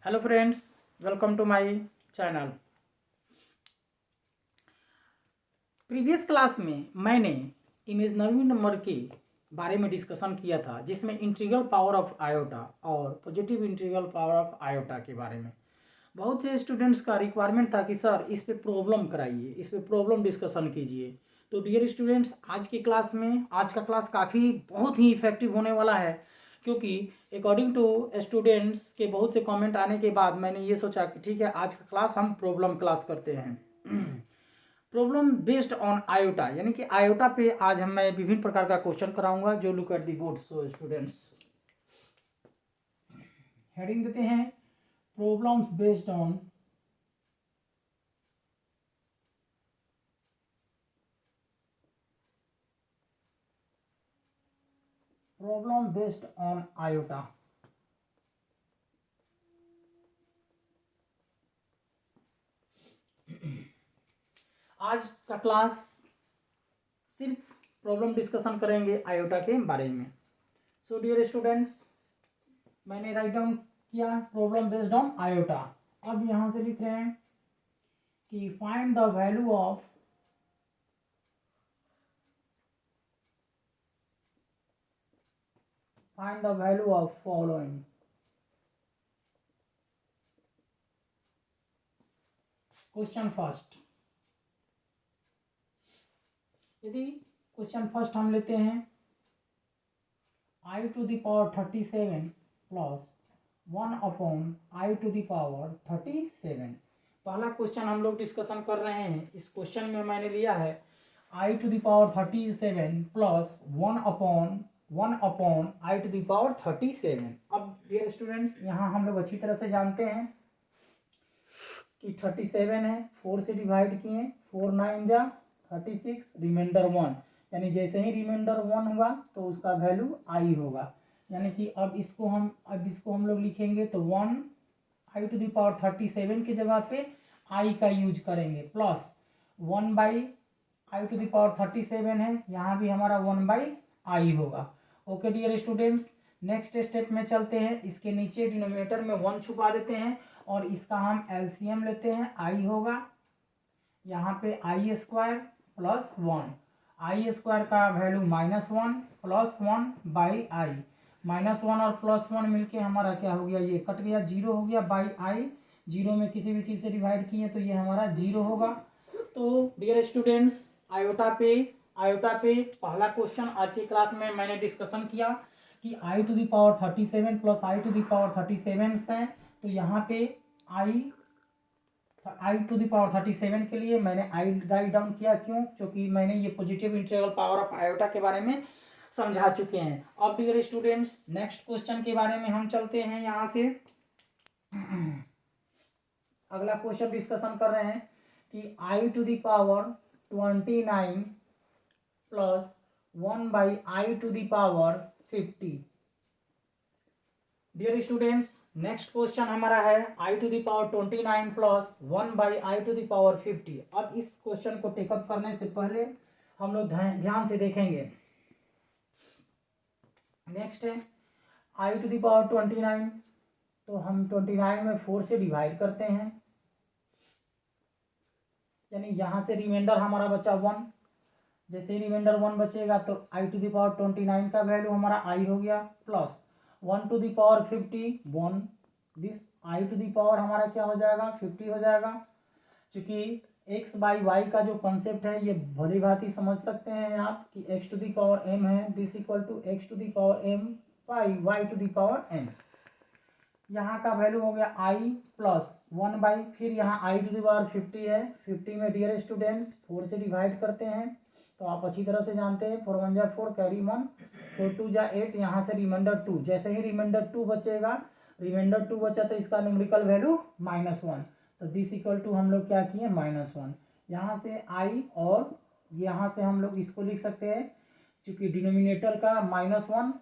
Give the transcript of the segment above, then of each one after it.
Hello friends, welcome to my channel. Previous class में मैंने imaginary number के बारे में डिस्कशन किया था, जिसमें इंटीग्रल पावर ऑफ आयोटा और positive integral power of iota के बारे में बहुत से स्टूडेंट्स का रिक्वायरमेंट था कि सर इस पे प्रॉब्लम कराइए, इस पे प्रॉब्लम डिस्कशन कीजिए। तो डियर स्टूडेंट्स, आज की क्लास में आज का क्लास काफ़ी बहुत ही इफेक्टिव होने वाला है, क्योंकि अकॉर्डिंग टू स्टूडेंट्स के बहुत से कमेंट आने के बाद मैंने ये सोचा कि ठीक है, आज का क्लास हम प्रॉब्लम क्लास करते हैं। प्रॉब्लम बेस्ड ऑन आयोटा, यानी कि आयोटा पे आज मैं विभिन्न प्रकार का क्वेश्चन कराऊंगा। जो look at the board, so students heading देते हैं प्रॉब्लम्स बेस्ड ऑन आयोटा। आज का क्लास सिर्फ प्रॉब्लम डिस्कशन करेंगे आयोटा के बारे में। सो डियर स्टूडेंट्स, मैंने राइट डाउन किया प्रॉब्लम बेस्ड ऑन आयोटा। अब यहां से लिख रहे हैं कि find the value of following. Question first, यदि क्वेश्चन फर्स्ट हम लेते हैं i to the power 37 plus 1/i⁻37। पहला क्वेश्चन हम लोग डिस्कशन कर रहे हैं। इस क्वेश्चन में मैंने लिया है i⁻37 प्लस 1/i⁻37। अब डियर स्टूडेंट्स, यहाँ हम लोग अच्छी तरह से जानते हैं कि 37 है, 4 से डिवाइड किए, 4 9 जा 36, रिमाइंडर 1, यानी जैसे ही रिमाइंडर 1 हुआ तो उसका वैल्यू आई होगा। यानी कि अब इसको हम लोग लिखेंगे तो 1/i⁻37 की जगह पे आई का यूज करेंगे, प्लस 1/i⁻37 है, यहाँ भी हमारा 1/i होगा। Okay dear students, next step में चलते हैं। इसके नीचे डिनोमिनेटर में 1 छुपा देते हैं और इसका हम एलसीएम लेते हैं। आई होगा यहाँ पे आई स्क्वायर प्लस 1, आई स्क्वायर का वैल्यू -1 प्लस 1/i, -1 और +1 मिलके हमारा क्या हो गया, ये कट गया, 0 हो गया बाई आई। 0 में किसी भी चीज़ से डिवाइड किए तो ये हमारा 0 होगा। तो डियर स्टूडेंट्स, आयोटा पे पहला क्वेश्चन आज की क्लास में मैंने डिस्कशन किया कि i⁻37 प्लस i⁻37 है। तो यहाँ पे i⁻37 के लिए मैंने आई राइट डाउन किया। क्यों? क्योंकि मैंने ये positive integral power of iota के बारे में समझा चुके हैं। अब डियर स्टूडेंट्स, नेक्स्ट क्वेश्चन के बारे में हम चलते हैं। यहाँ से अगला क्वेश्चन डिस्कशन कर रहे हैं कि i⁻29 plus 1/i⁻50। Dear students, next question हमारा है i⁻29 प्लस 1/i⁻50। अब इस क्वेश्चन को टेकअप करने से पहले हम लोग ध्यान से देखेंगे। नेक्स्ट है i⁻29, तो हम 29 में 4 से डिवाइड करते हैं, यानी यहाँ से रिमाइंडर हमारा बचा 1। जैसे ही रिमाइंडर 1 बचेगा तो i⁻29 का वैल्यू हमारा i हो गया, प्लस 1/50 1, दिस i⁻ हमारा क्या हो जाएगा, 50 हो जाएगा। चूंकि x/y का जो कॉन्सेप्ट है ये भली भांति समझ सकते हैं आप कि x⁻m है, दिस इक्वल टू x⁻m/y⁻m। यहाँ का वैल्यू हो गया i प्लस 1/, फिर यहाँ i⁻50 है। 50 में डियर स्टूडेंट्स 4 से डिवाइड करते हैं, तो आप अच्छी तरह से जानते हैं 4 1 जा 4, कैरी 1, 4 2 जा 8, यहाँ से रिमाइंडर 2। जैसे ही रिमाइंडर 2 बचेगा, रिमाइंडर 2 बचा तो इसका न्यूमेरिकल वैल्यू -1, तो दिस इक्वल टू हम लोग क्या किए, -1। यहाँ से i और यहाँ से हम लोग इसको लिख सकते हैं, चूंकि डिनोमिनेटर का -1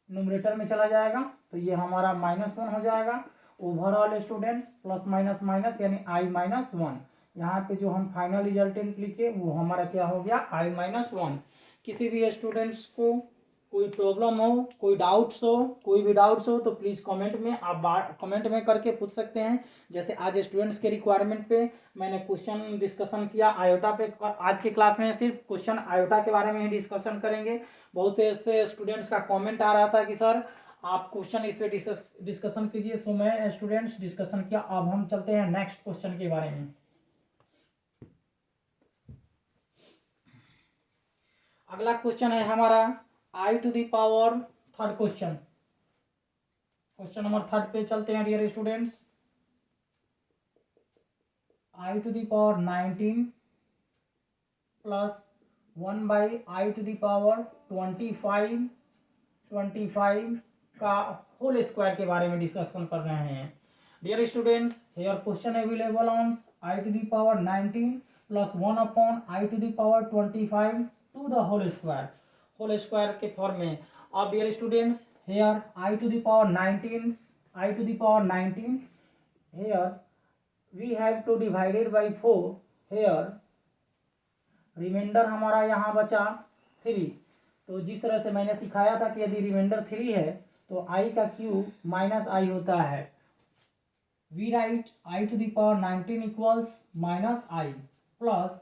न्यूमरेटर में चला जाएगा तो ये हमारा -1 हो जाएगा। Overall students plus minus minus यानी i-1। यहाँ पे जो हम फाइनल रिजल्टेंट लिखे वो हमारा क्या हो गया, i-1। किसी भी स्टूडेंट्स को कोई प्रॉब्लम हो, कोई डाउट्स हो, कोई भी डाउट्स हो तो प्लीज़ कमेंट में आप कमेंट में करके पूछ सकते हैं। जैसे आज स्टूडेंट्स के रिक्वायरमेंट पे मैंने क्वेश्चन डिस्कशन किया आयोटा पे। आज के क्लास में सिर्फ क्वेश्चन आयोटा के बारे में ही डिस्कशन करेंगे। बहुत ऐसे स्टूडेंट्स का कॉमेंट आ रहा था कि सर आप क्वेश्चन इस पे डिस्कशन कीजिए, सो मैं स्टूडेंट्स डिस्कशन किया। अब हम चलते हैं नेक्स्ट क्वेश्चन के बारे में। अगला क्वेश्चन है हमारा i to the power third question. Question number third पे चलते हैं dear students. I to the power 19 plus 1/i² 25 का होल स्क्वायर के बारे में डिस्कशन कर रहे हैं। Dear students, here question available on I to the power 19 plus 1/i² 25 to the whole square के फॉर्म में। अब dear students, here I to the power 19 here we have to divided by 4। Here remainder हमारा यहाँ बचा 3। तो जिस तरह से मैंने सिखाया था कि यदि रिमाइंडर 3 है तो आई का क्यूब माइनस आई होता है। We write I to the power 19 equals minus I plus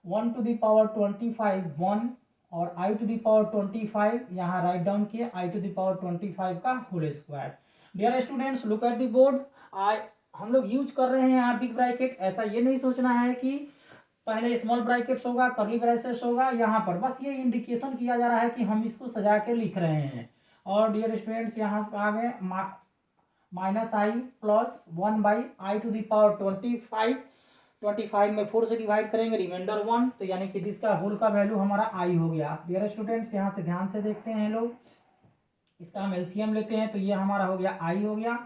1 to the power 25 1 और आई टू द पावर 25 यहाँ राइट डाउन किए आई टू द पावर 25 का whole square. Dear students, look at the board. हम लोग use कर रहे हैं यहाँ बिग ब्रैकेट। ऐसा ये नहीं सोचना है कि पहले स्मॉल ब्रैकेट्स होगा, कर्ली ब्रेसेस होगा। यहाँ पर बस ये इंडिकेशन किया जा रहा है कि हम इसको सजा के लिख रहे हैं। और डियर स्टूडेंट्स, यहाँ आ गए माइनस आई प्लस 1/i² 25 में 4 से डिवाइड करेंगे, रिमाइंडर 1, तो यानी कि इसका होल का वैल्यू हमारा आई हो गया। डियर स्टूडेंट्स, यहाँ से ध्यान से देखते हैं लोग, इसका हम एलसीएम लेते हैं तो ये हमारा हो गया आई हो गया।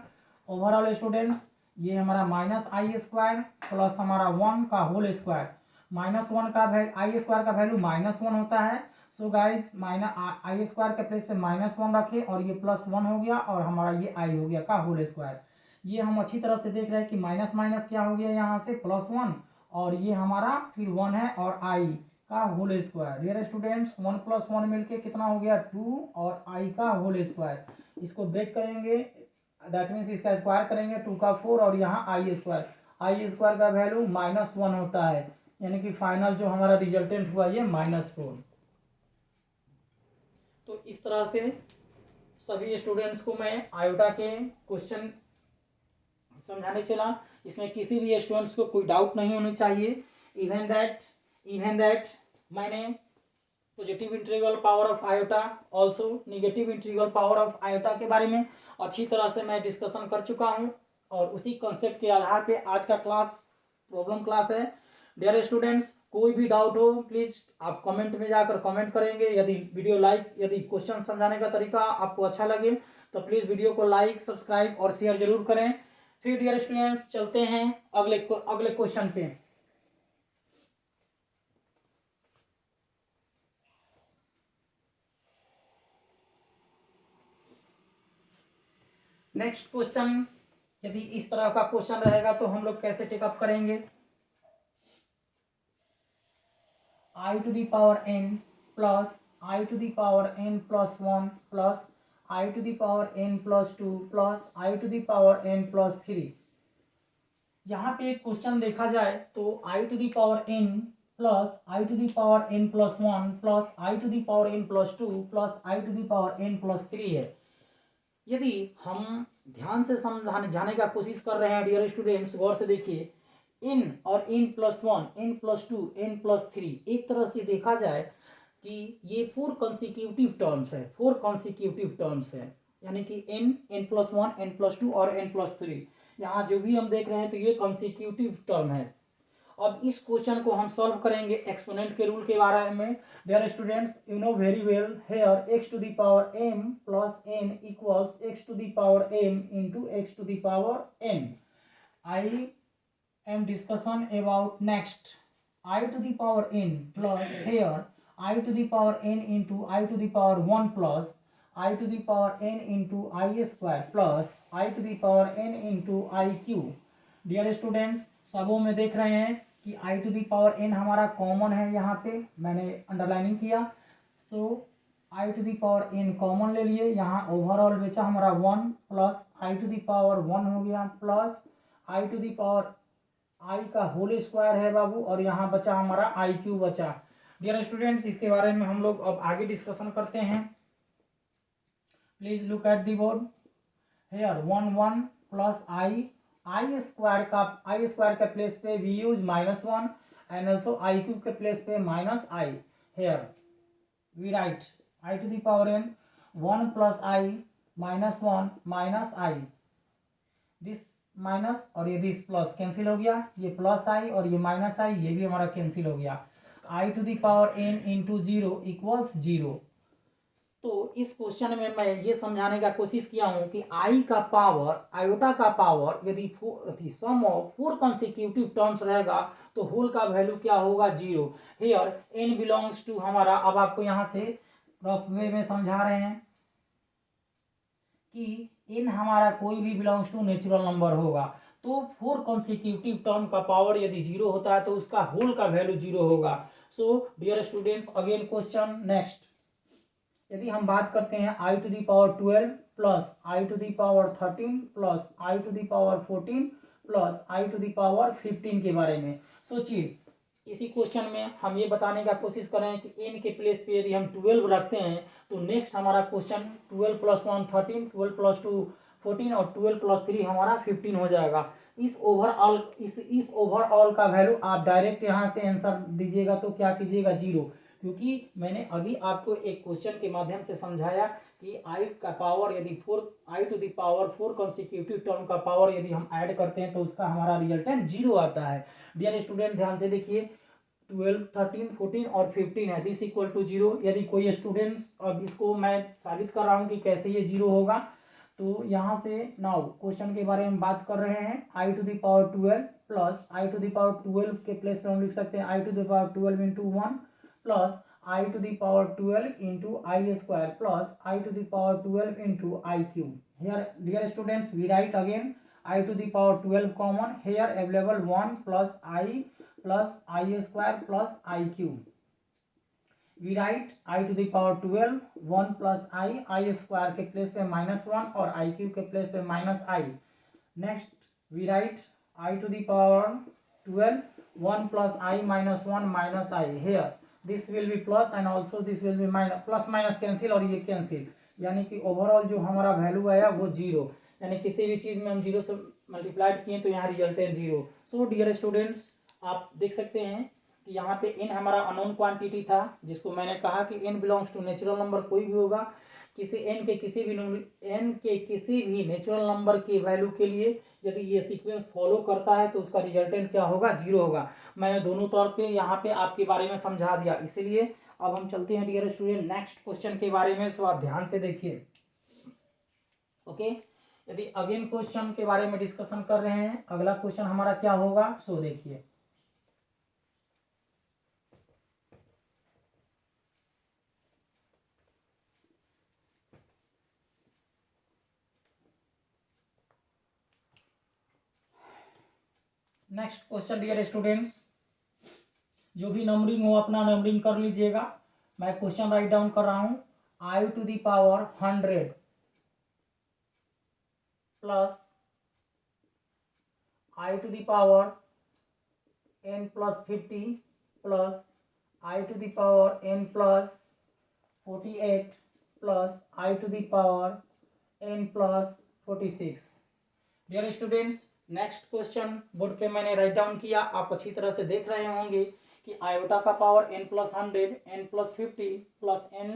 ओवरऑल स्टूडेंट्स, ये हमारा -i² प्लस हमारा 1 का होल स्क्वायर। -1 का i² का वैल्यू -1 होता है। सो गाइज i² के प्लेस पे -1 रखे और ये +1 हो गया और हमारा ये आई हो गया का होल स्क्वायर। ये हम अच्छी तरह से देख रहे हैं कि माइनस माइनस क्या हो गया यहाँ से +1 और ये हमारा फिर 1 है और आई का होल स्क्वायर। डियर स्टूडेंट्स, 1 + 1 मिलके कितना हो गया 2 और आई का होल स्क्वायर। इसको ब्रेक करेंगे, दैट मीन्स इसका स्क्वायर करेंगे 2 का 4 और यहाँ i² का वैल्यू -1 होता है, यानी कि फाइनल जो हमारा रिजल्टेंट हुआ ये -4। तो इस तरह से सभी स्टूडेंट्स को मैं आयोटा के क्वेश्चन समझाने चला। इसमें किसी भी स्टूडेंट्स को कोई डाउट नहीं होनी चाहिए। इवन दैट मैंने positive integral power of iota also negative integral power of iota के बारे में अच्छी तरह से मैं डिस्कशन कर चुका हूं और उसी कंसेप्ट के आधार पे आज का क्लास प्रॉब्लम क्लास है। डियर स्टूडेंट्स, कोई भी डाउट हो प्लीज आप कमेंट में जाकर कमेंट करेंगे। यदि क्वेश्चन समझाने का तरीका आपको अच्छा लगे तो प्लीज वीडियो को लाइक, सब्सक्राइब और शेयर जरूर करें। फिर डियर स्टूडेंट्स, चलते हैं अगले क्वेश्चन पे। नेक्स्ट क्वेश्चन, यदि इस तरह का क्वेश्चन रहेगा तो हम लोग कैसे टेकअप करेंगे। i to the power n plus i to the power n plus 1 plus i to the power n plus 2 plus i to the power n plus 3। यहाँ पे एक क्वेश्चन देखा जाए तो i to the power n plus i to the power n plus 1 plus i to the power n plus 2 plus i to the power n plus 3 है। यदि हम ध्यान से समझाने का कोशिश कर रहे हैं डियर स्टूडेंट्स, गौर से देखिए, n और n plus 1, n plus 2, n plus 3, एक तरह से देखा जाए कि ये 4 कॉन्सिक्यूटिव टर्म्स है, यानी कि n प्लस 1, n प्लस 2 और n प्लस 3। यहाँ जो भी हम देख रहे हैं तो ये कॉन्सिक्यूटिव टर्म है। अब इस क्वेश्चन को हम सॉल्व करेंगे एक्सपोनेंट के रूल के बारे में। Dear students, you know very well here x to the power m plus n equals x to the power m into x to the power n। I am discussion about next i to the power n plus here i to the power n into i to the power 1 plus i to the power n into i² plus i to the power n into I cube. Dear students, सबों में देख रहे हैं कि i to the power n हमारा common है, यहाँ पे मैंने अंडरलाइनिंग किया। So i to the power n common ले लिए, यहाँ ओवरऑल बचा हमारा 1 plus i to the power 1 हो गया plus i to the power i का होल स्क्वायर है बाबू, और यहाँ बचा हमारा आई क्यू बचा। डियर स्टूडेंट्स, इसके बारे में हम लोग अब आगे डिस्कशन करते हैं। Please look at the board here 1 1 plus I square के प्लेस पे we use -1 and also I cube के प्लेस पे minus I. Here we write I to the power N 1 plus I -1 minus I, this minus और ये this plus cancel हो गया, ये plus आई और ये माइनस आई, ये भी हमारा कैंसिल हो गया। I to the power n into 0 equals 0। तो इस क्वेश्चन में मैं ये समझाने का कोशिश किया हूं कि आई का पावर, आयोटा का पावर यदि सम ऑफ 4 कंसेक्यूटिव टर्म्स रहेगा तो होल का वैल्यू क्या होगा 0। हियर एन बिलोंग्स टू हमारा, अब आपको यहां से रफ वे में समझा रहे हैं कि एन हमारा कोई भी बिलोंग्स टू नेचुरल नंबर होगा, तो 4 कंसेक्यूटिव टर्म का पावर यदि 0 होता है तो उसका होल का वैल्यू 0 होगा। So dear students, again question next, यदि हम बात करते हैं i to the power 12 plus i to the power 13 plus i to the power 14 plus i to the power 15 के बारे में, सोचिए इसी क्वेश्चन में हम ये बताने का कोशिश कर रहे हैं कि एन के प्लेस पे यदि हम 12 रखते हैं तो नेक्स्ट हमारा क्वेश्चन 12 प्लस 1 13, 12 प्लस 2 14 और 12 प्लस 3 हमारा 15 हो जाएगा। इस ओवरऑल का वैल्यू आप डायरेक्ट यहाँ से आंसर दीजिएगा तो क्या कीजिएगा 0, क्योंकि मैंने अभी आपको एक क्वेश्चन के माध्यम से समझाया कि आई का पावर यदि 4 i to the power 4 consecutive term का पावर यदि हम ऐड करते हैं तो उसका हमारा रिजल्टेंट 0 आता है। डियर स्टूडेंट ध्यान से देखिए, 12 13 14 और 15 है, दिस इक्वल टू 0। यदि कोई स्टूडेंट्स, अब इसको मैं साबित कर रहा हूँ कि कैसे ये 0 होगा, तो यहाँ से नाउ क्वेश्चन के बारे में बात कर रहे हैं। I to the power 12 plus i to the power 12 के प्लेस पे हम लिख सकते हैं i to the power 12 into 1 plus i to the power 12 into i square plus i to the power 12 into I cube. Here dear students we write again i to the power 12 common, here available 1 plus I square plus i cube. We write I to the power 12 1 plus I square के place पे -1 और I cube के place पे minus I. Next we write I to the power 12 1 plus I -1 minus I, here this will be plus and also this will be minus, plus minus cancel और ये cancel, यानी कि overall जो हमारा value आया वो 0, यानी किसी भी चीज में हम 0 से मल्टीप्लाइड किए तो यहाँ रिजल्टेंट 0। सो डियर स्टूडेंट्स, आप देख सकते हैं कि यहाँ पे n हमारा अननोन क्वांटिटी था, जिसको मैंने कहा कि n belongs to natural number कोई भी होगा, किसी n के किसी भी नेचुरल नंबर के वैल्यू के लिए यदि ये सीक्वेंस फॉलो करता है तो उसका रिजल्टेंट क्या होगा 0 होगा। मैंने दोनों तौर पे यहाँ पे आपके बारे में समझा दिया, इसलिए अब हम चलते हैं डियर स्टूडेंट नेक्स्ट क्वेश्चन के बारे में। सो आप ध्यान से देखिए, ओके। यदि अगेन क्वेश्चन के बारे में डिस्कशन कर रहे हैं, अगला क्वेश्चन हमारा क्या होगा, सो देखिए नेक्स्ट क्वेश्चन डियर स्टूडेंट्स, जो भी नंबरिंग हो अपना नंबरिंग कर लीजिएगा। मैं क्वेश्चन राइट डाउन कर रहा हूं, i to the power 100 plus i to the power n plus 50 plus i to the power n plus 48 plus i to the power n plus 46। Dear students, next question board पे मैंने right down किया, आप अच्छी तरह से देख रहे होंगे कि आयोटा का power n plus 100 n plus 50 plus n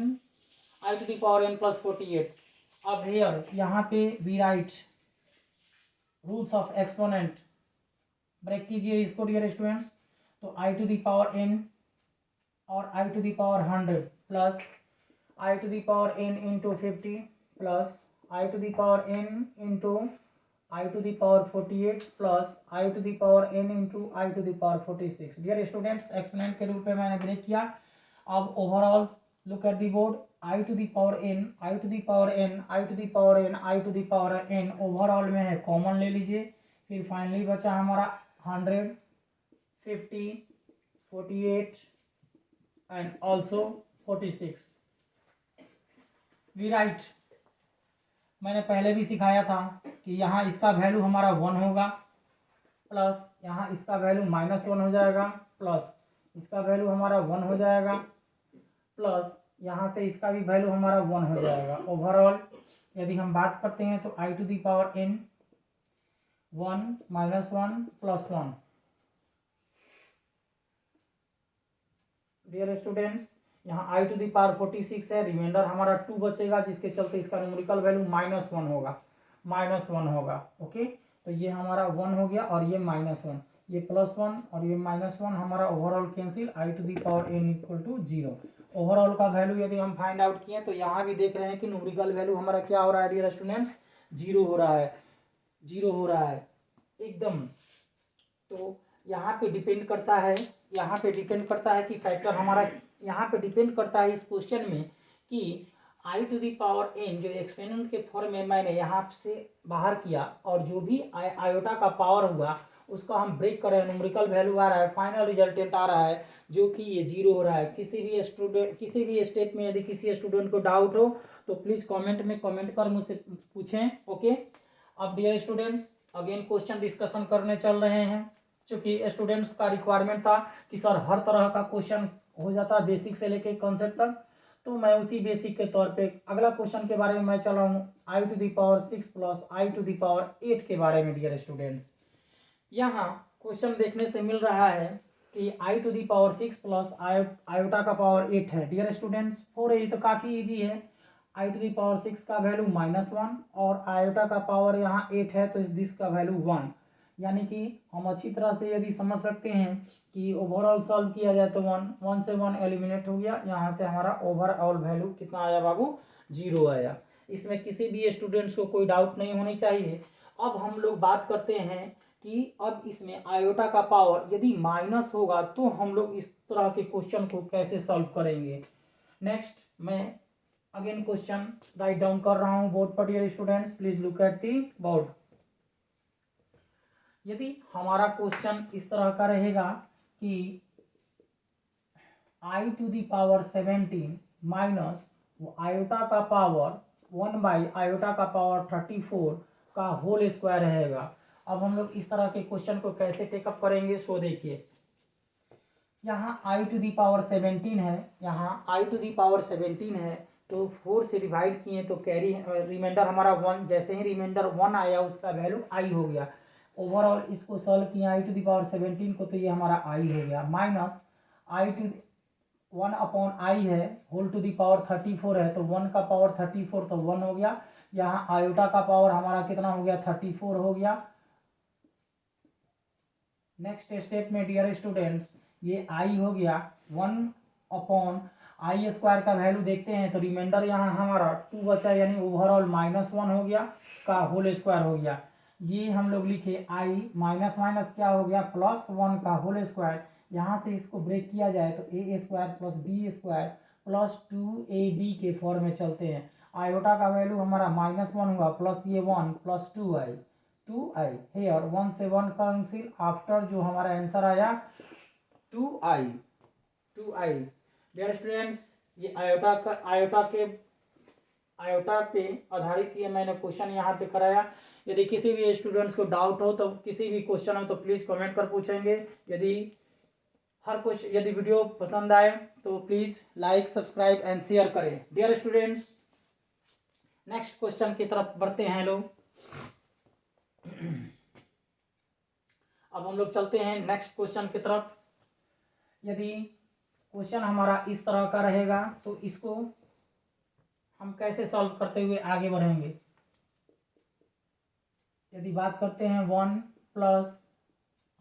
I to the power n plus 48। अब हियर यहाँ पे we write rules of exponent, break कीजिए इसको डियर स्टूडेंट्स। तो i to the power n और i to the power 100 plus i to the power n into 50 plus i to the power n into I to the power 48 plus i to the power n into I to the power 46। Dear students, exponent के रूप में मैंने break किया। अब overall look at the board, I to the power n I to the power n I to the power n I to the power n overall में है, common ले लीजिए। फिर फाइनली बचा हमारा 100 50 48 एंड ऑल्सो 46। वी राइट, मैंने पहले भी सिखाया था कि यहाँ इसका वैल्यू हमारा 1 होगा, प्लस यहाँ इसका वैल्यू -1 हो जाएगा, प्लस इसका वैल्यू हमारा 1 हो जाएगा, प्लस यहाँ से इसका भी वैल्यू हमारा 1 हो जाएगा। ओवरऑल यदि हम बात करते हैं तो i to the power n 1 -1 + 1। Dear students, यहाँ i टू द पावर 46 है, रिमाइंडर हमारा 2 बचेगा, जिसके चलते इसका न्यूमेरिकल वैल्यू -1 होगा, -1 होगा। ओके, तो ये हमारा 1 हो गया और ये -1, ये +1 और ये -1 हमारा overall cancel, i to the power n = 0। Overall का वैल्यू यदि हम फाइंड आउट किए तो यहाँ भी देख रहे हैं कि न्यूमेरिकल वैल्यू हमारा क्या हो रहा है डियर स्टूडेंट्स, 0 हो रहा है, 0 हो रहा है एकदम। तो यहाँ पे डिपेंड करता है, यहाँ पे डिपेंड करता है कि फैक्टर हमारा, यहाँ पे डिपेंड करता है इस क्वेश्चन में कि i to the power n जो एक्सपोनेंट के फॉर्म में मैंने यहाँ से बाहर किया, और जो भी आयोटा का पावर हुआ उसका हम ब्रेक कर रहे हैं, न्यूमेरिकल वैल्यू आ रहा है, फाइनल रिजल्टेंट आ रहा है जो कि ये 0 हो रहा है। किसी भी स्टेप में यदि किसी स्टूडेंट को डाउट हो तो प्लीज़ कमेंट में कमेंट कर मुझसे पूछें। ओके, अब dear students again question discussion करने चल रहे हैं, क्योंकि स्टूडेंट्स का रिक्वायरमेंट था कि सर हर तरह का क्वेश्चन हो जाता है बेसिक से लेके कॉन्सेप्ट तक, तो मैं उसी बेसिक के तौर पे अगला क्वेश्चन के बारे में मैं चला हूँ i to the power 6 + i to the power 8 के बारे में। डियर स्टूडेंट्स, यहाँ क्वेश्चन देखने से मिल रहा है कि i to the power 6 + iota का पावर 8 है। डियर स्टूडेंट्स, फोर ये तो काफ़ी इजी है, i टू द पावर 6 का वैल्यू -1 और आयोटा का पावर यहाँ 8 है, तो दिस का वैल्यू 1, यानी कि हम अच्छी तरह से यदि समझ सकते हैं कि ओवरऑल सॉल्व किया जाए तो 1 से 1 एलिमिनेट हो गया, यहाँ से हमारा ओवरऑल वैल्यू कितना आया बाबू, 0 आया। इसमें किसी भी स्टूडेंट्स को कोई डाउट नहीं होनी चाहिए। अब हम लोग बात करते हैं कि अब इसमें आयोटा का पावर यदि माइनस होगा तो हम लोग इस तरह के क्वेश्चन को कैसे सॉल्व करेंगे। नेक्स्ट मैं अगेन क्वेश्चन राइट डाउन कर रहा हूँ बोर्ड पर। Dear students, please look at the board. यदि हमारा क्वेश्चन इस तरह का रहेगा कि i to the power 17 minus iota का पावर 1 / आयोटा का पावर 34 का होल स्क्वायर रहेगा। अब हम लोग इस तरह के क्वेश्चन को कैसे टेकअप करेंगे, सो देखिए, यहाँ i टू द पावर 17 है, यहाँ i टू द पावर 17 है, तो 4 से डिवाइड किए तो कैरी रिमाइंडर हमारा 1, जैसे ही रिमाइंडर 1 आया उसका वैल्यू i हो गया। ओवरऑल इसको सॉल्व किया i टू द पावर 17 को, तो ये हमारा i हो गया, माइनस i टू 1/i है, होल टू द पावर 34 है, तो 1 का पावर 34 तो 1 हो गया। यहाँ आयोटा का पावर हमारा कितना हो गया, 34 हो गया। नेक्स्ट स्टेप में डियर स्टूडेंट्स ये i हो गया, 1/i² का वैल्यू देखते हैं तो रिमाइंडर यहाँ हमारा 2 बचा, यानी ओवरऑल -1 हो गया का होल स्क्वायर हो गया। ये हम लोग लिखे i माइनस माइनस क्या हो गया, +1 का होल स्क्वायर। यहाँ से इसको ब्रेक किया जाए तो a² + b² + 2ab के फॉर्म में चलते हैं। आयोटा का वैल्यू हमारा -1 हुआ, प्लस ये 1 + 2i हेयर 1 से 1 कैंसिल, आफ्टर जो हमारा आंसर आया 2i। डियर स्टूडेंट्स, ये आयोटा पे आधारित ये मैंने क्वेश्चन यहाँ पे कराया। यदि किसी भी स्टूडेंट्स को डाउट हो तो किसी भी क्वेश्चन हो तो प्लीज़ कमेंट कर पूछेंगे। यदि वीडियो पसंद आए तो please like, subscribe and share करें। डियर स्टूडेंट्स, नेक्स्ट क्वेश्चन की तरफ बढ़ते हैं लोग। अब हम लोग चलते हैं नेक्स्ट क्वेश्चन की तरफ। यदि क्वेश्चन हमारा इस तरह का रहेगा तो इसको हम कैसे सॉल्व करते हुए आगे बढ़ेंगे। यदि बात करते हैं 1 +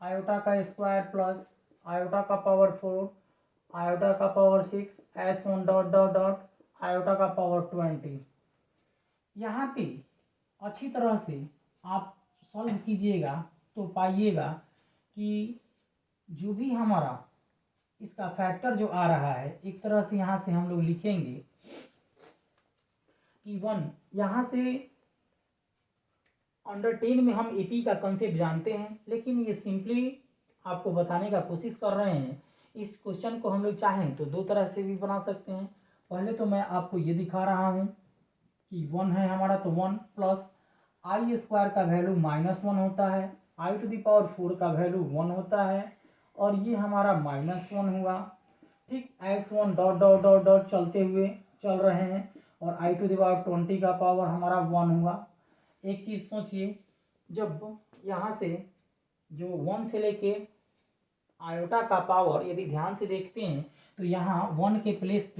आयोटा का स्क्वायर प्लस आयोटा का पावर 4 आयोटा का पावर 6 S1 ... आयोटा का पावर 20। यहाँ पे अच्छी तरह से आप सॉल्व कीजिएगा तो पाइएगा कि जो भी हमारा इसका फैक्टर जो आ रहा है, एक तरह से यहाँ से हम लोग लिखेंगे कि 1, यहाँ से अंडर 10 में हम एपी का कंसेप्ट जानते हैं, लेकिन ये सिंपली आपको बताने का कोशिश कर रहे हैं। इस क्वेश्चन को हम लोग चाहें तो 2 तरह से भी बना सकते हैं। पहले तो मैं आपको ये दिखा रहा हूँ कि 1 है हमारा, तो 1 प्लस आई स्क्वायर का वैल्यू -1 होता है, i⁴ का वैल्यू 1 होता है, और ये हमारा -1 हुआ। ठीक, S1 dot dot dot dot चलते हुए चल रहे हैं, और i⁻20 का पावर हमारा 1 हुआ। एक चीज़ सोचिए, जब यहाँ से जो 1 से लेके आयोटा का पावर यदि ध्यान से देखते हैं, तो यहाँ 1 के प्लेस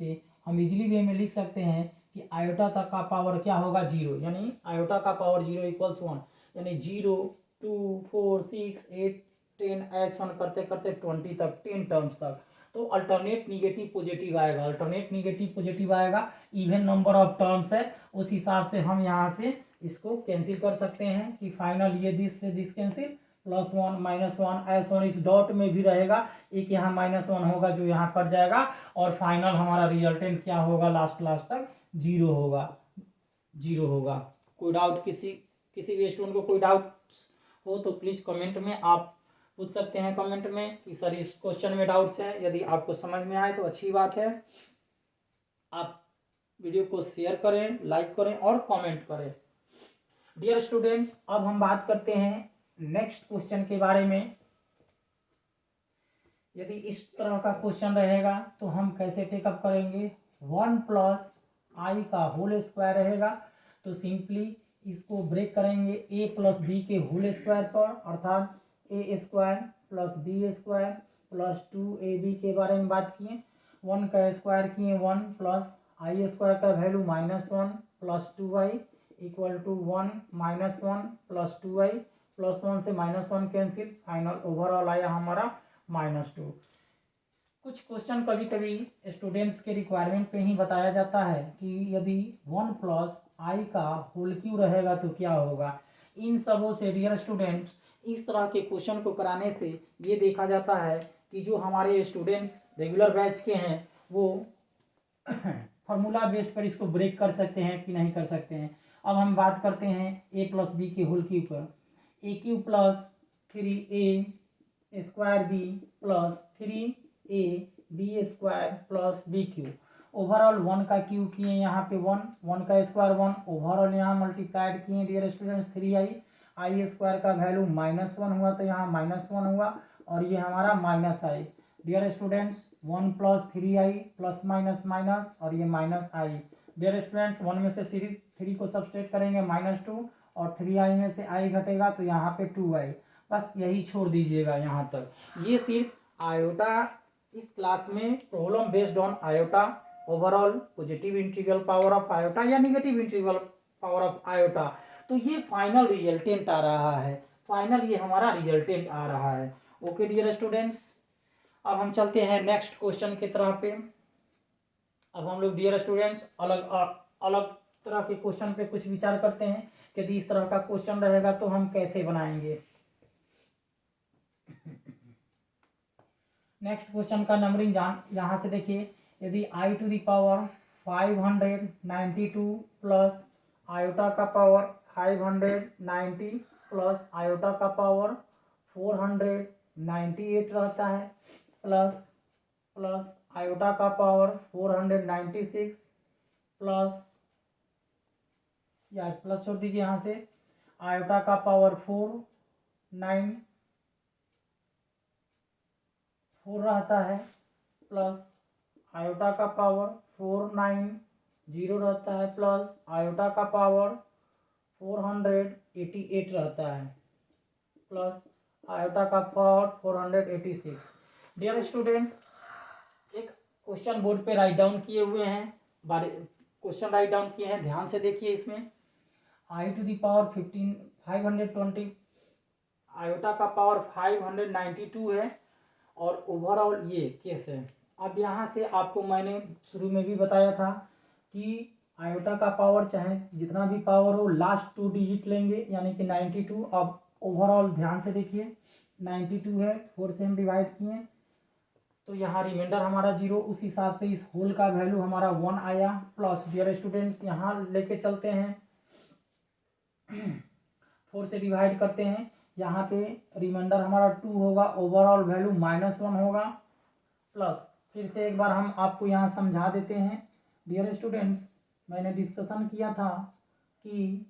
पे हम इजीली वे में लिख सकते हैं कि आयोटा तक का पावर क्या होगा, 0, यानी आयोटा का पावर 0 = 1, यानी 0 2 4 6 8 10 S1 करते करते 20 तक, 10 टर्म्स तक। तो अल्टरनेट निगेटिव पॉजिटिव आएगा, अल्टरनेट निगेटिव पॉजिटिव आएगा, इवन नंबर ऑफ टर्म्स है, उस हिसाब से हम यहाँ से इसको कैंसिल कर सकते हैं कि फाइनल ये दिस से दिस कैंसिल, +1 -1 S1 इस डॉट में भी रहेगा, एक यहाँ -1 होगा जो यहाँ कट जाएगा, और फाइनल हमारा रिजल्टेंट क्या होगा, लास्ट तक 0 होगा, 0 होगा। कोई डाउट, किसी भी स्टूडेंट को कोई डाउट हो तो प्लीज़ कमेंट में आप पूछ सकते हैं, कमेंट में कि सर इस क्वेश्चन में डाउट्स है। यदि आपको समझ में आए तो अच्छी बात है, आप वीडियो को शेयर करें, लाइक करें और कमेंट करें। डियर स्टूडेंट्स, अब हम बात करते हैं नेक्स्ट क्वेश्चन के बारे में। यदि इस तरह का क्वेश्चन रहेगा तो हम कैसे टेकअप करेंगे, 1 + i का होल स्क्वायर रहेगा, तो सिंपली इसको ब्रेक करेंगे a + b के होल स्क्वायर पर, अर्थात a² + b² + 2ab के बारे में बात किए। 1 का स्क्वायर किए 1 + i² का वैल्यू -1 + 2i = 1 -1 + 2i, +1 से -1 कैंसिल, फाइनल ओवरऑल आया हमारा -2। कुछ क्वेश्चन कभी कभी स्टूडेंट्स के रिक्वायरमेंट पे ही बताया जाता है कि यदि 1 + i का होल क्यूब रहेगा तो क्या होगा। इन सबों से डियर स्टूडेंट्स, इस तरह के क्वेश्चन को कराने से ये देखा जाता है कि जो हमारे स्टूडेंट्स रेगुलर बैच के हैं वो फार्मूला बेस्ड पर इसको ब्रेक कर सकते हैं कि नहीं कर सकते हैं। अब हम बात करते हैं a + b के होल क्यूब पर, a³ + 3a² b + 3ab² + b³ overall 1 का क्यूब किए, यहाँ पे 1 का स्क्वायर 1, ओवरऑल यहाँ मल्टीप्लाइड किए डियर स्टूडेंट्स 3i का वैल्यू -1 हुआ तो यहाँ -1 हुआ, और ये हमारा -i। डियर स्टूडेंट्स 1 + 3i +- और ये -i। डियर स्टूडेंट्स 1 में से 3 को सब्सट्रैक्ट करेंगे -2, और 3i में से i घटेगा तो यहाँ पे 2i, बस यही छोड़ दीजिएगा यहाँ तक। ये सिर्फ आयोटा, इस क्लास में problem based on iota, overall positive integral power of iota या negative integral power of iota, तो ये फाइनल रिजल्टेंट आ रहा है, फाइनल ये हमारा रिजल्टेंट आ रहा है। ओके डियर स्टूडेंट्स, अब हम चलते हैं नेक्स्ट क्वेश्चन की तरफ पे। अब हम लोग डियर स्टूडेंट्स अलग अलग तरह के क्वेश्चन पे कुछ विचार करते हैं कि यदि इस तरह का क्वेश्चन रहेगा तो हम कैसे बनाएंगे। नेक्स्ट क्वेश्चन का नंबरिंग यहाँ से देखिए, यदि i⁵ 592 प्लस आयोटा का पावर 590 प्लस आयोटा का पावर 498 रहता है, प्लस आयोटा का पावर 496 प्लस, या प्लस छोड़ दीजिए यहाँ से, आयोटा का पावर 494 रहता है, प्लस आयोटा का पावर 490 रहता है, प्लस आयोटा का पावर 488 रहता है, प्लस आयोटा का पावर 486। डियर स्टूडेंट्स, एक क्वेश्चन बोर्ड पे राइट डाउन किए हुए हैं, क्वेश्चन राइट डाउन किए हैं, ध्यान से देखिए। इसमें i⁵ 520, आयोटा का पावर 592 है, और ओवरऑल ये केस है। अब यहाँ से आपको मैंने शुरू में भी बताया था कि आयोटा का पावर चाहे जितना भी पावर हो लास्ट 2 डिजिट लेंगे, यानी कि 92। अब ओवरऑल ध्यान से देखिए 92 है, 4 से हम डिवाइड किए तो यहाँ रिमाइंडर हमारा 0, उस हिसाब से इस होल का वैल्यू हमारा 1 आया, प्लस डियर स्टूडेंट्स यहाँ लेके चलते हैं 4 से डिवाइड करते हैं, यहाँ पे रिमाइंडर हमारा 2 होगा, ओवरऑल वैल्यू -1 होगा, प्लस फिर से एक बार हम आपको यहाँ समझा देते हैं डियर स्टूडेंट्स, मैंने डिस्कशन किया था कि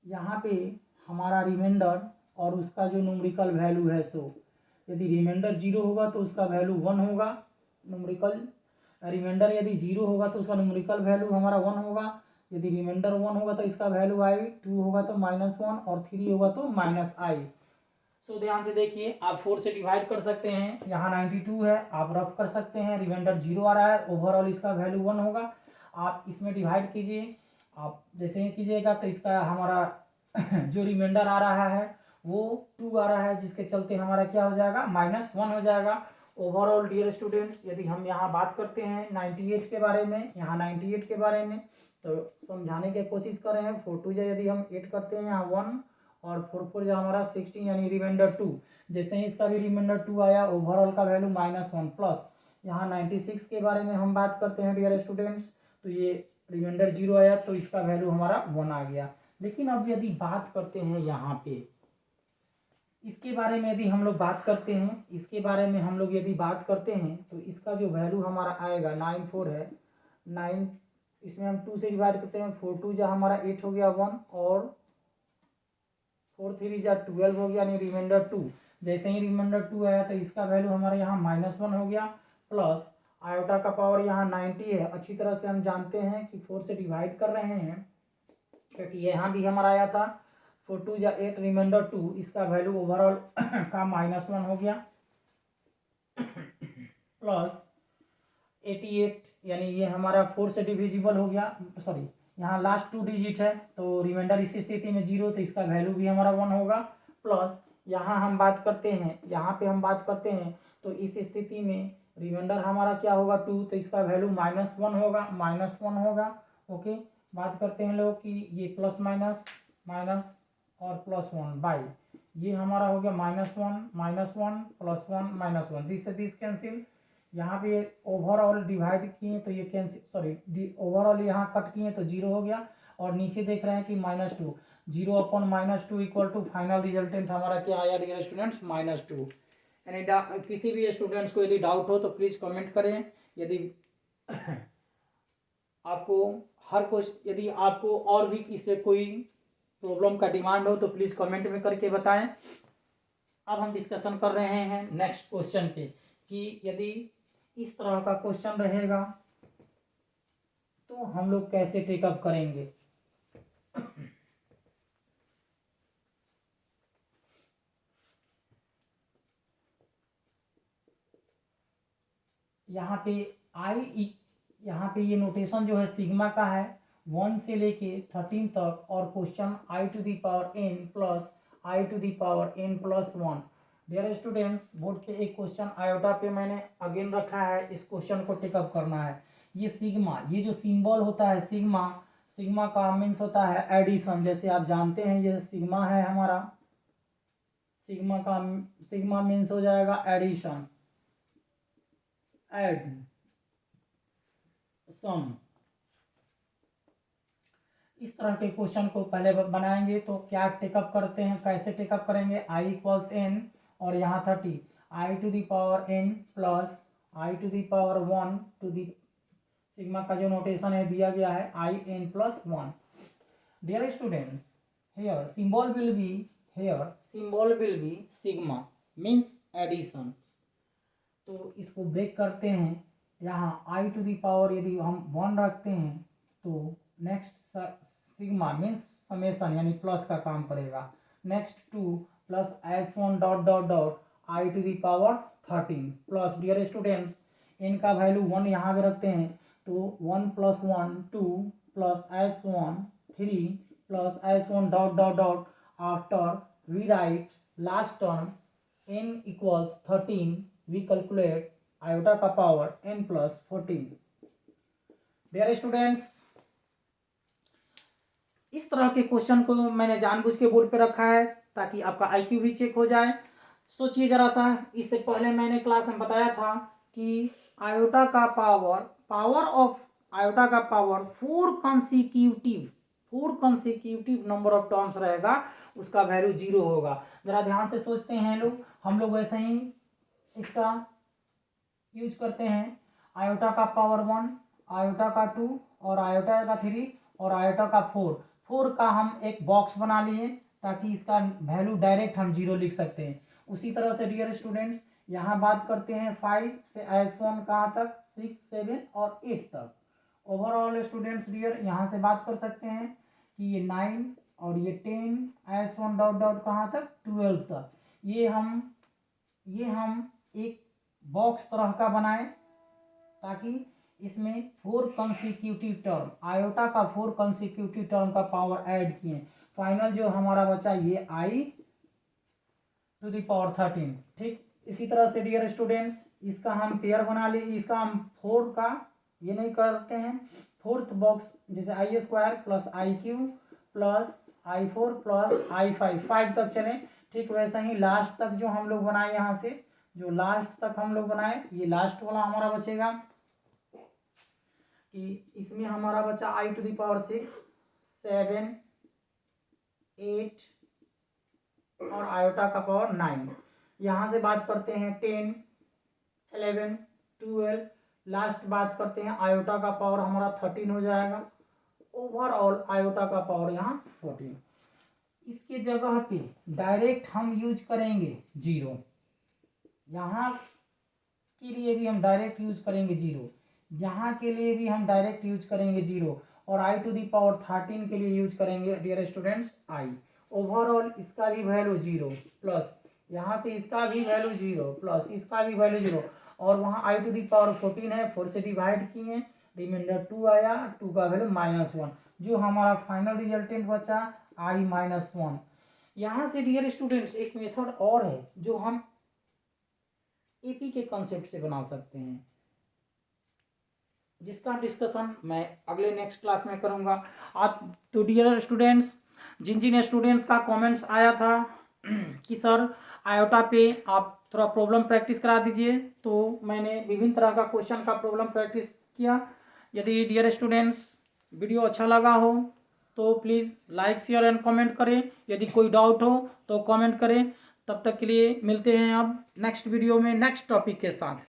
यहाँ पे हमारा रिमाइंडर और उसका जो न्यूमेरिकल वैल्यू है, सो यदि रिमाइंडर 0 होगा तो उसका वैल्यू 1 होगा, न्यूमेरिकल रिमाइंडर यदि 0 होगा तो उसका न्यूमेरिकल वैल्यू हमारा 1 होगा, यदि रिमाइंडर 1 होगा तो इसका वैल्यू आई, 2 होगा तो -1 और 3 होगा तो -i। सो ध्यान से देखिए, आप 4 से डिवाइड कर सकते हैं, यहाँ 92 है, आप रफ कर सकते हैं, रिमाइंडर 0 आ रहा है, ओवरऑल इसका वैल्यू 1 होगा। आप इसमें डिवाइड कीजिए, आप जैसे ही कीजिएगा तो इसका हमारा जो रिमाइंडर आ रहा है वो 2 आ रहा है, जिसके चलते हमारा क्या हो जाएगा, -1 हो जाएगा। ओवरऑल डियर स्टूडेंट्स, यदि हम यहाँ बात करते हैं 98 के बारे में, यहाँ 98 के बारे में, तो समझाने की कोशिश कर रहे हैं। 4 2 यदि हम 8 करते हैं, यहाँ 1 और 4 4 जो हमारा 16 यानी रिमाइंडर 2, जैसे ही इसका भी रिमाइंडर 2 आया, ओवरऑल का वैल्यू -1 प्लस यहाँ 96 के बारे में हम बात करते हैं डियर स्टूडेंट्स, तो ये रिमाइंडर 0 आया तो इसका वैल्यू हमारा 1 आ गया। लेकिन अब यदि बात करते हैं यहाँ पे इसके बारे में, यदि हम लोग बात करते हैं इसके बारे में, हम लोग यदि बात करते हैं तो इसका जो वैल्यू हमारा आएगा 94 है, 9 इसमें हम 2 से डिवाइड करते हैं, 4 2 जा हमारा 8 हो गया 1 और 4 3 जा 12 हो गया, यानी रिमाइंडर 2। जैसे ही रिमाइंडर 2 आया तो इसका वैल्यू हमारे यहाँ -1 हो गया, प्लस आयोटा का पावर यहाँ 90 है। अच्छी तरह से हम जानते हैं कि 4 से डिवाइड कर रहे हैं क्योंकि यहाँ भी हमारा आया था 4 2 या 8 रिमाइंडर 2, इसका वैल्यू ओवरऑल का -1 हो गया, प्लस 88 यानी ये हमारा 4 से डिविजिबल हो गया, सॉरी यहाँ लास्ट 2 डिजिट है तो रिमाइंडर इस स्थिति में 0, तो इसका वैल्यू भी हमारा 1 होगा, प्लस यहाँ हम बात करते हैं, यहाँ पे हम बात करते हैं तो इस स्थिति में रिमाइंडर हमारा क्या होगा 2, तो इसका वैल्यू -1 होगा, -1 होगा। ओके, बात करते हैं लोग कि ये प्लस माइनस माइनस और +1 बाई, ये हमारा हो गया -1 प्लस 1 -1, दिस से दिस कैंसिल। यहाँ पे ओवरऑल डिवाइड किए तो ये कैंसिल, सॉरी ओवरऑल यहाँ कट किए तो 0 हो गया, और नीचे देख रहे हैं कि -2, 0 upon -2 equal to final resultant हमारा क्या आया डियर स्टूडेंट्स, -2। यानी किसी भी स्टूडेंट्स को यदि डाउट हो तो प्लीज़ कमेंट करें। यदि आपको हर कुछ, यदि आपको और भी इससे कोई प्रॉब्लम का डिमांड हो तो प्लीज़ कमेंट में करके बताएं। अब हम डिस्कशन कर रहे हैं नेक्स्ट क्वेश्चन पे कि यदि इस तरह का क्वेश्चन रहेगा तो हम लोग कैसे टेकअप करेंगे। यहाँ पे यहाँ पे ये नोटेशन जो है सिग्मा का है, 1 से लेके 13 तक, और question i⁴n plus i⁴n+1। Dear students, board के एक क्वेश्चन आयोटा पे मैंने अगेन रखा है, इस क्वेश्चन को टेकअप करना है। ये सिग्मा, ये जो सिंबल होता है सिग्मा, सिग्मा का मीन्स होता है एडिशन, जैसे आप जानते हैं ये सिग्मा है हमारा, सिग्मा मीन्स हो जाएगा एडिशन, एड सम। इस तरह के क्वेश्चन को पहले बनाएंगे तो क्या टेकअप करते हैं, कैसे टेकअप करेंगे, i=n और यहाँ 30, i⁴n plus i⁴1 to the, sigma का जो नोटेशन है दिया गया है in+1। Dear students, here symbol will be sigma means addition। तो इसको ब्रेक करते हैं, यहाँ i⁴ यदि हम 1 रखते हैं तो नेक्स्ट सिग्मा मीन्स समेसन यानी प्लस का काम करेगा, next 2 plus s1 dot dot dot i⁴13 plus, dear students n का वैल्यू 1 यहाँ पे रखते हैं तो 1 + 1 2 plus s1 3 plus s1 dot dot dot, after we write last term n = 13, we calculate iota का पावर n+14। डियर स्टूडेंट्स, इस तरह के क्वेश्चन को मैंने जानबूझ के बोर्ड पे रखा है ताकि आपका IQ भी चेक हो जाए। सोचिए जरा सा, इससे पहले मैंने क्लास में बताया था कि आयोटा का पावर ऑफ आयोटा का power 4 consecutive number of terms रहेगा, उसका वैल्यू 0 होगा। जरा ध्यान से सोचते हैं लोग, हम लोग वैसे ही इसका यूज करते हैं, आयोटा का पावर 1, आयोटा का 2 और आयोटा का 3 और आयोटा का 4। 4 का हम एक बॉक्स बना लिए ताकि इसका वैल्यू डायरेक्ट हम 0 लिख सकते हैं। उसी तरह से डियर स्टूडेंट्स यहाँ बात करते हैं 5 से S1 कहाँ तक, 6, 7 और 8 तक। ओवरऑल स्टूडेंट्स डियर यहाँ से बात कर सकते हैं कि ये 9 और ये 10, S1 डॉट डॉट कहाँ तक, 12 तक। ये हम एक बॉक्स तरह का बनाएं ताकि इसमें 4 कंसेक्यूटिव टर्म, आयोटा का 4 कंसेक्यूटिव टर्म का पावर ऐड किए। फाइनल जो हमारा बचा ये I टू द पावर 13। ठीक इसी तरह से डियर स्टूडेंट्स इसका हम पेयर बना लिए, इसका हम 4 का ये नहीं करते हैं, 4th बॉक्स जैसे I² plus IQ plus I4 plus I5, 5 तक चले। ठीक वैसा ही लास्ट तक जो हम लोग बनाए, यहाँ से जो लास्ट तक हम लोग बनाए ये लास्ट वाला हमारा बचेगा कि इसमें हमारा बचा I टू द पावर 6, 7, 8 और आयोटा का पावर 9। यहाँ से बात करते हैं 10, 11, 12, लास्ट बात करते हैं आयोटा का पावर हमारा 13 हो जाएगा। ओवरऑल आयोटा का पावर यहाँ 14। इसके जगह पे डायरेक्ट हम यूज करेंगे 0, यहाँ के लिए भी हम डायरेक्ट यूज करेंगे 0, यहाँ के लिए भी हम डायरेक्ट यूज करेंगे 0 और I टू द पावर 13 के लिए यूज करेंगे डियर स्टूडेंट्स I। ओवरऑल इसका भी वैल्यू 0 प्लस यहाँ से इसका भी वैल्यू 0 प्लस इसका भी वैल्यू 0 और वहाँ I टू द पावर 14 है, 4 से डिवाइड किए, रिमाइंडर 2 आया, 2 का वैल्यू -1, जो हमारा फाइनल रिजल्टेंट बचा I-1। यहाँ से डियर स्टूडेंट्स एक मेथड और है जो हम AP के कॉन्सेप्ट से बना सकते हैं, जिसका डिस्कशन मैं अगले नेक्स्ट क्लास में करूँगा। आप तो डियर स्टूडेंट्स जिन स्टूडेंट्स का कमेंट्स आया था कि सर आयोटा पे आप थोड़ा प्रॉब्लम प्रैक्टिस करा दीजिए, तो मैंने विभिन्न तरह का क्वेश्चन का प्रॉब्लम प्रैक्टिस किया। यदि डियर स्टूडेंट्स वीडियो अच्छा लगा हो तो please like share and comment करें। यदि कोई डाउट हो तो कमेंट करें। तब तक के लिए मिलते हैं अब नेक्स्ट वीडियो में नेक्स्ट टॉपिक के साथ।